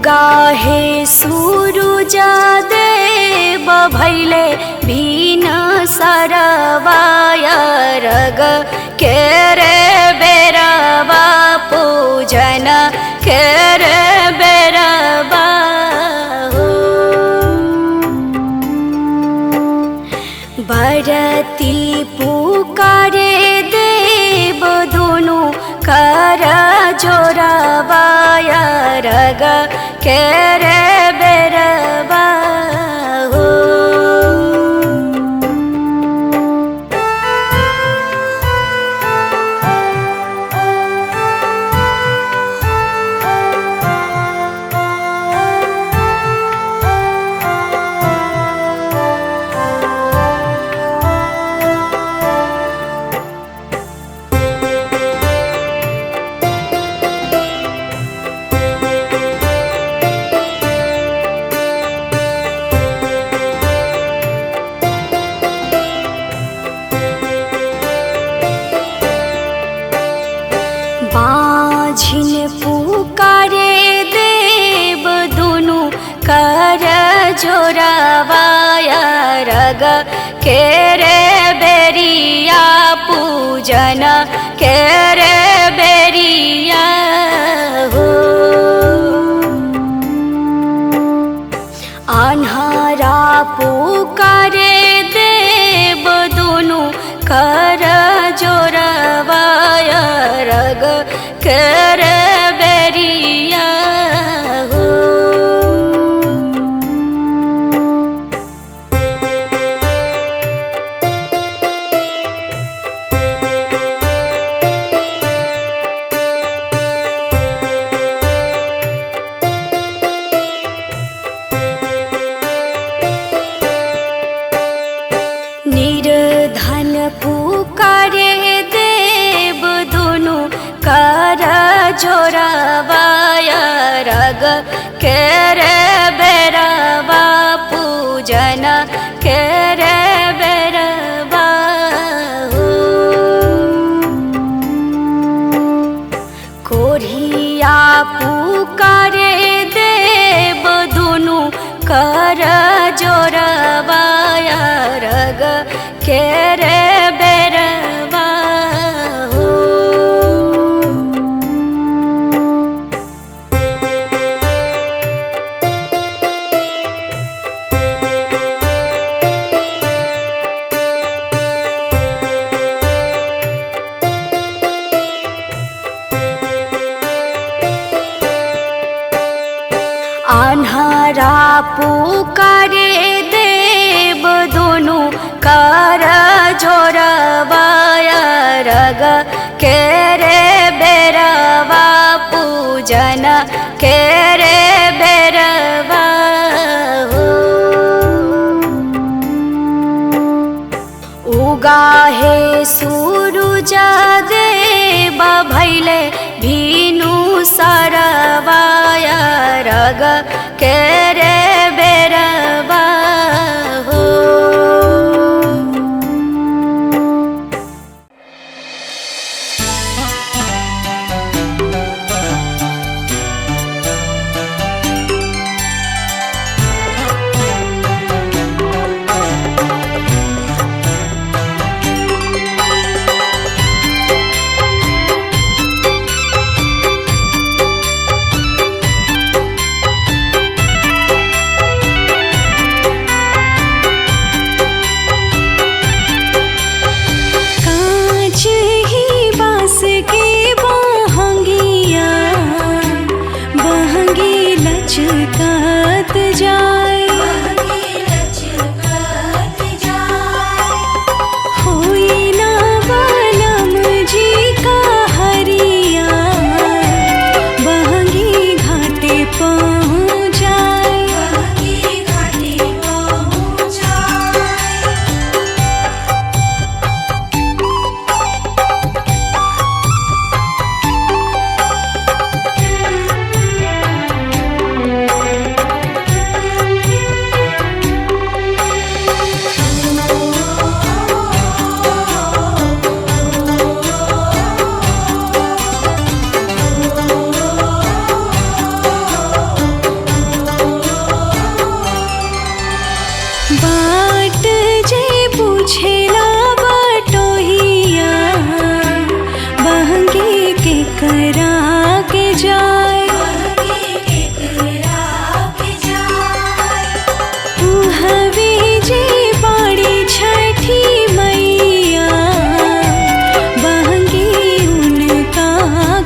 उगाहे सूरुज देव भैले भीन सरवाय रग केरे बेरवा पूजन केरे बेरवा हो। बरती पुकारे देव दोनों कर जोरावाय रग केरे बेरवा हो। बाझिन पुकारे देव दोनों कर जोरावाय रग केरे बेरिया पूजन केरे बेरिया हो। अन्हारा पुकारे देव दोनों कर जोरावाय रग केरे बेरिया हो। निर्धन पुकारे देव दोनों कर जोरावाय रग केरे बेरवा पूजन केरे बेरवा हो। कोढ़िया पुकारे देव दोनों कर जोरावाय रग केरे बेरवा हो। अन्हारा पुकारे देव दोनों कर जोरावाय रग केरे बेरवा पूजन केरे बेरवा हो। उगाहे सूरुज देव भैले भीनु सरवाय रग केरे बेरवा हो। करा के जाए हवे जे बाड़ी छठी मैया बहंगी उनका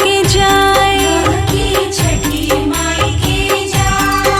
के जाए छठी माई के जाए।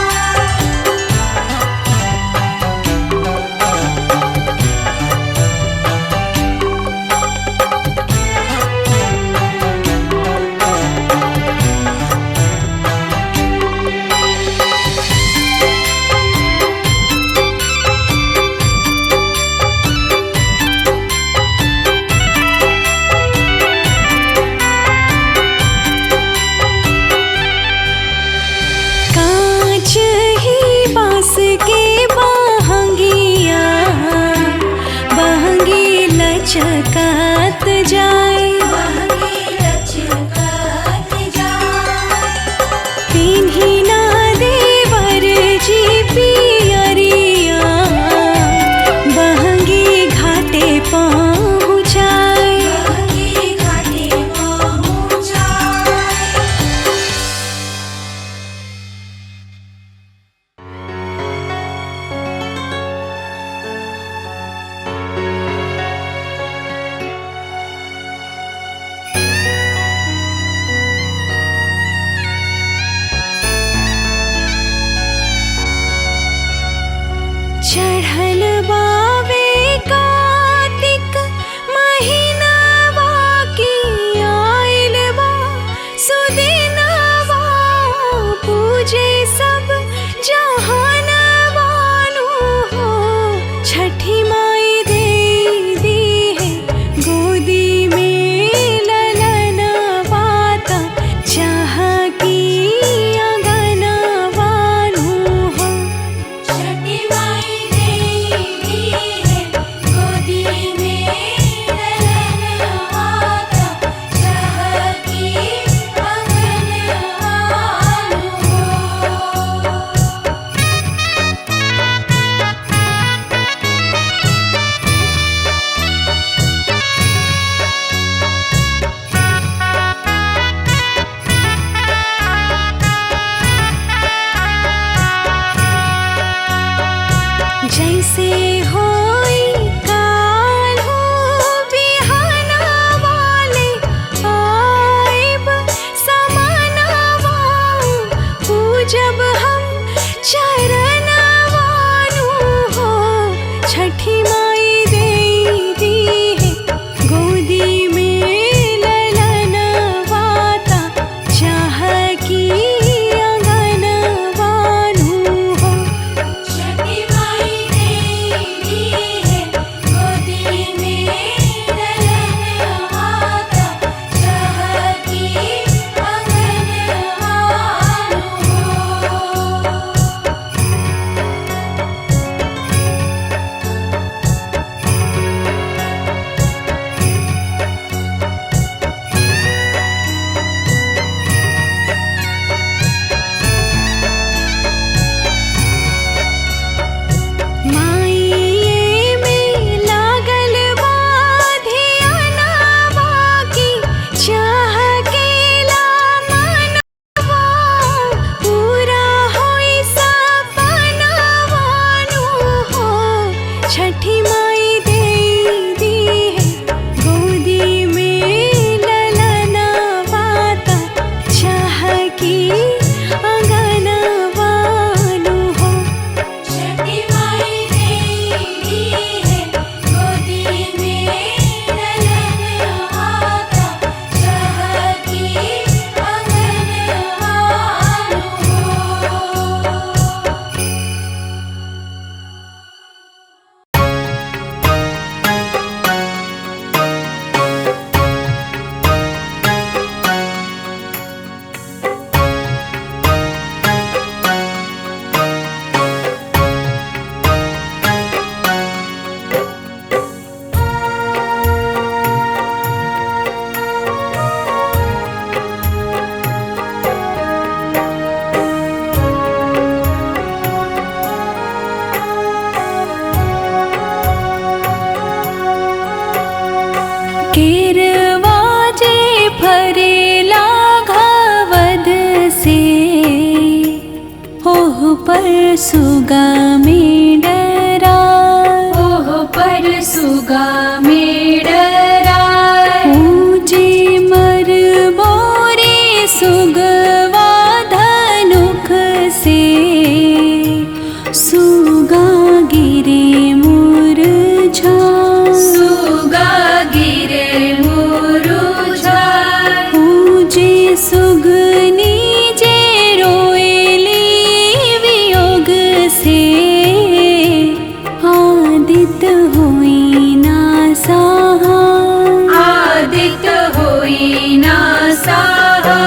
सुगा में डरा, ओह पर सुगा में डरा, पूजे मर बोरे सुगवा धनुख से, सुगा गिरे मुरझा, सुगा गिरे मुरझा, पूजे सुगनी जे रोएली वियोग से, आदित होई ना सहा, आदित होई ना सहा।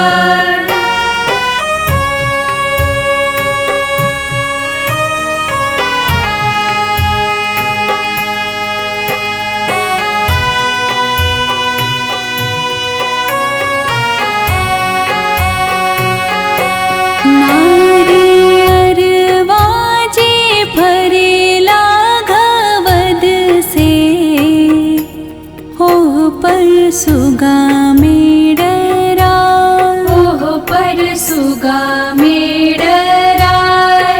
सुगा में डरा, ओह पर सुगा में डरा,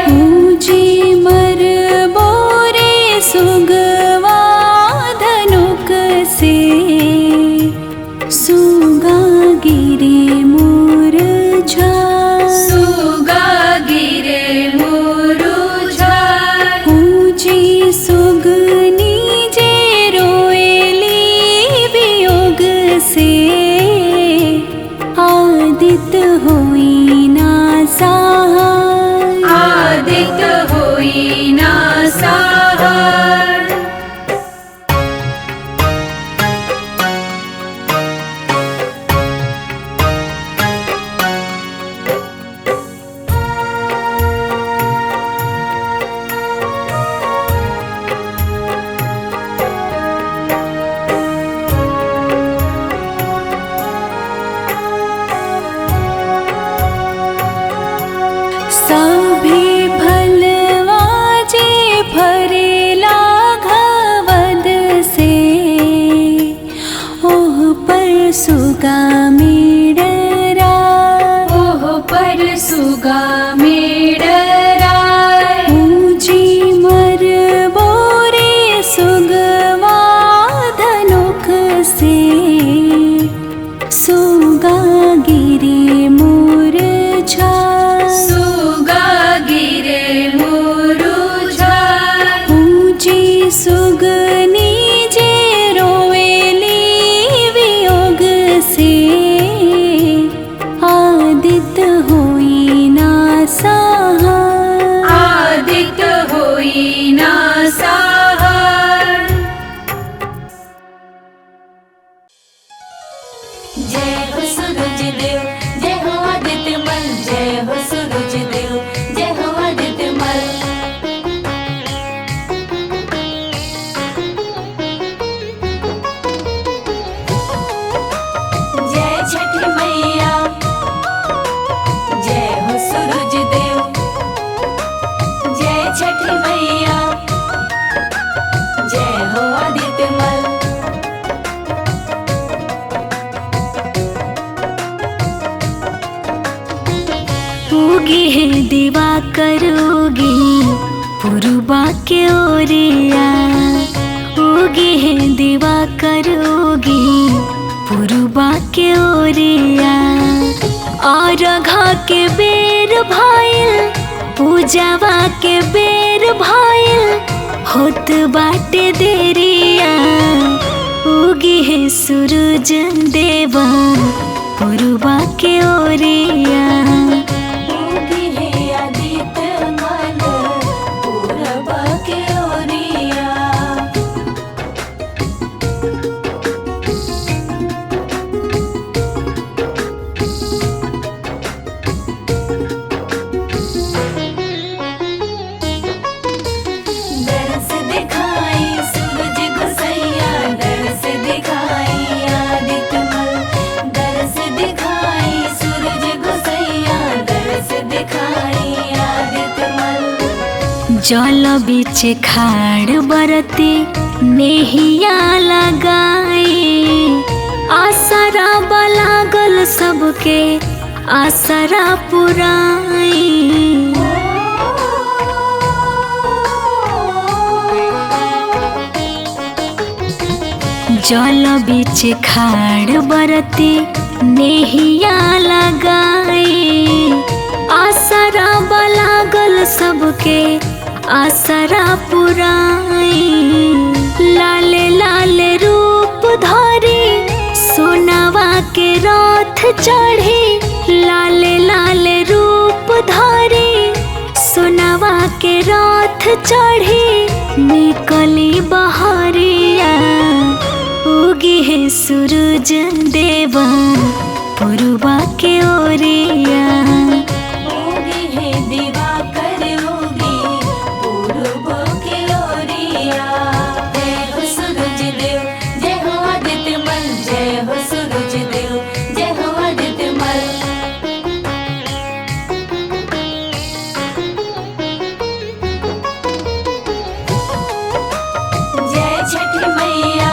पूजे मर बोरे सुगवा धनुक से, सुगा गिरे मुरझा, सुगा गिरे मुरझा, पूजे सुगनी जे रोएली वियोग से, आदित होई ना सहा, आदित होई ना सहा। सभी भलवा जे फरेला घवद से, ओह पर सुगा में डरा, ओह पर सुगा में डरा, पूजे मर बोरे सुगवा धनुख से, सुगा गिरे मुरझा, सुगा गिरे मुरझा, पूजे सुगनी जे रोएली वियोग से, आदित होई ना सहा, आदित होई ना सहा। जय हो सूरज देव, जय हो आदित्य मल, जय हो सूरज देव, जय हो आदित्य मल। जय छठी मैया, जय हो सूरज देव, जय छठी मैया, जय हो आदित्य मल। उगी है दिवा करोगी पुरुबा के ओरिया, उगी है दिवा करोगी पुरुबा के ओरिया, और घा के बेर भाईल, पूजावा के बेर भाईल, होत बाटे देरिया, उगी है सूरज देवा पुरुबा के ओरिया, उगी है आदित्य मल, पूरबा के ओरिया। दरस दिखाई सूरज गोसैया, दरस दिखाई आदित्य मल, दरस दिखाई सूरज गोसैया, दरस दिखाई आदित्य मल। जल बीच खाड़ बरती नेहिया लगाई, आसरा बलागल सबके आसरा पुराई, जल बीच खाड़ बरती नेहिया लगाए आसरा लागल सबके आसरा पुराए लाले लाले रूप धरी सोनावा के रथ चढ़ी लाले लाले रूप धरी सोनावा के रथ चढ़ी निकली बहरिया उगी है सूरज देवा पुरबा के ओरिया उगी है दिवाकर उगी पूरब के ओरिया। जय हो सूरज देव जय हो आदित्य मल जय हो सूरज देव जय हो आदित्य मल। जय छठी मैया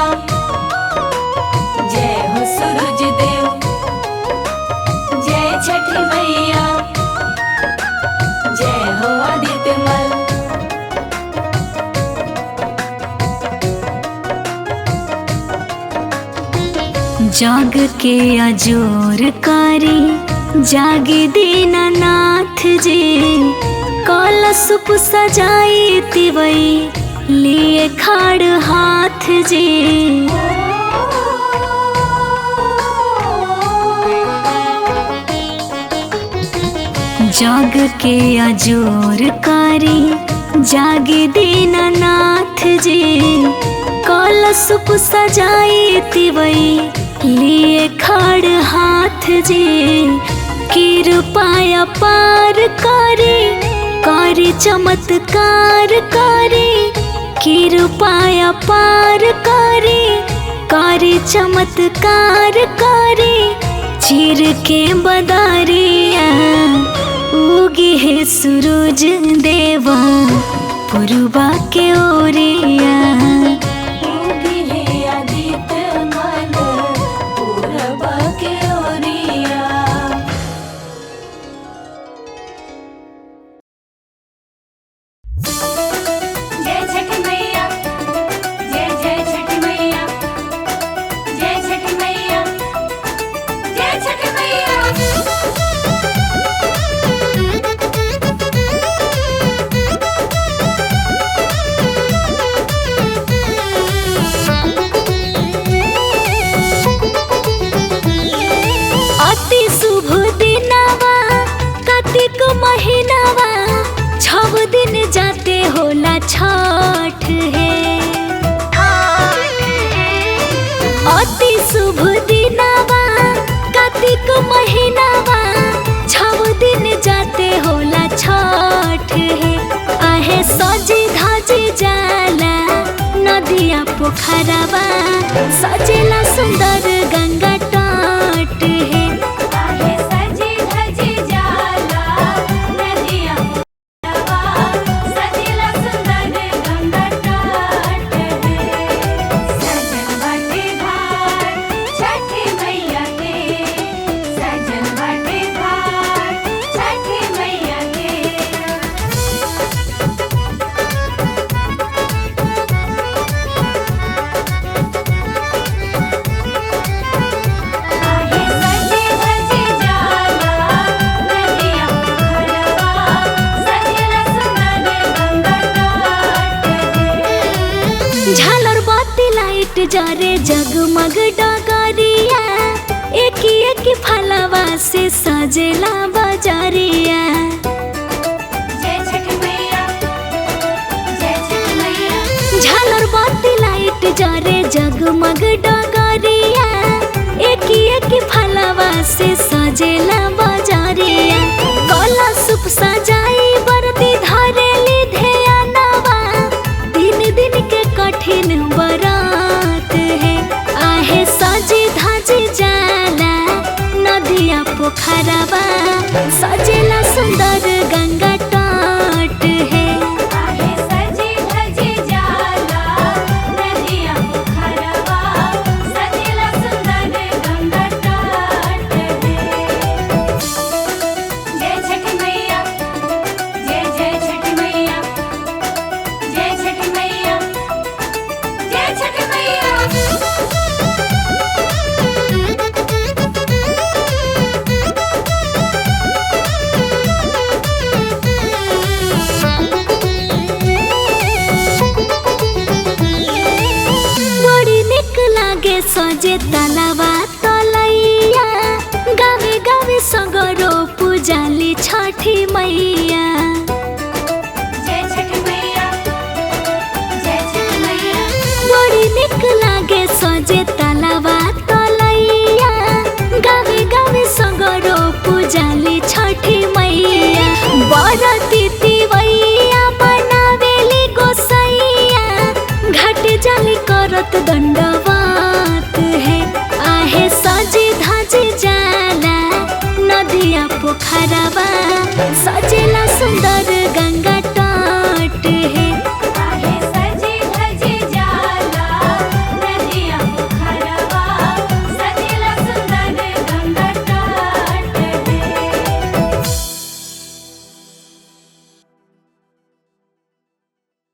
जय हो सूरज देव जय छठी मैया जय हो आदित्य मल। जग के अजोर करी जागे दीनानाथ जी कलशुप सजाई तिवई लिए खाड़ हाथ जी जग के अजोर करी जागे दीनानाथ जी कलशुप सजाई तिवई लिए खड़ हाथ जी कृपाया पार करी करी चमत्कार करी कृपाया पार करी करी चमत्कार करी चीर के बदारिया उगी है सूरज देवा पुरबा के ओरिया उगी है आदित्य मल पूरब के ओरिया। जय छठी मैया जय जय छठी मैया जय छठी मैया जय छठी मैया। अति शुभ दिनवा कार्तिक महीनावा छव दिन जाते होला छठ है अति शुभ दिनवा कार्तिक महीनावा छव दिन जाते होला छठ है आहे सजी धजी जाला नदिया पोखरवा सजेला सुंदर गंगा तट है आहे सजी धजी जाला नदिया पोखरवा सजेला सुंदर गंगा तट है। सजन बाटे घाट छठी मैया के सजन बाटे घाट छठी मैया के। आहे सजी धजी जाला नदिया पोखरवा सजेला सुंदर गंगा तट है। झालर बाती लाइट जरे जगमग डगरिया एक एक फलवा से सजेला बजरिया जय छठी मैया जय छठी मैया। झालर बाती लाइट जरे जगमग डगरिया एक एक फलवा से सजेला बजरिया कलशुप सजाई बरती धरेली ध्यानवा दिन दिन के कठिन बरात है आहे सजी धजी जाला नदिया पोखरवा सजेला सुंदर गंगा तट है आहे सजी धजी जाला नदिया पोखरवा सजेला सुंदर गंगा तट है। जय छठी मैया जय जय छठी मैया जय छठी मैया जय छठी मैया। के तलावा तलैया गावे गावे सगरो पूजाली छठी मैया।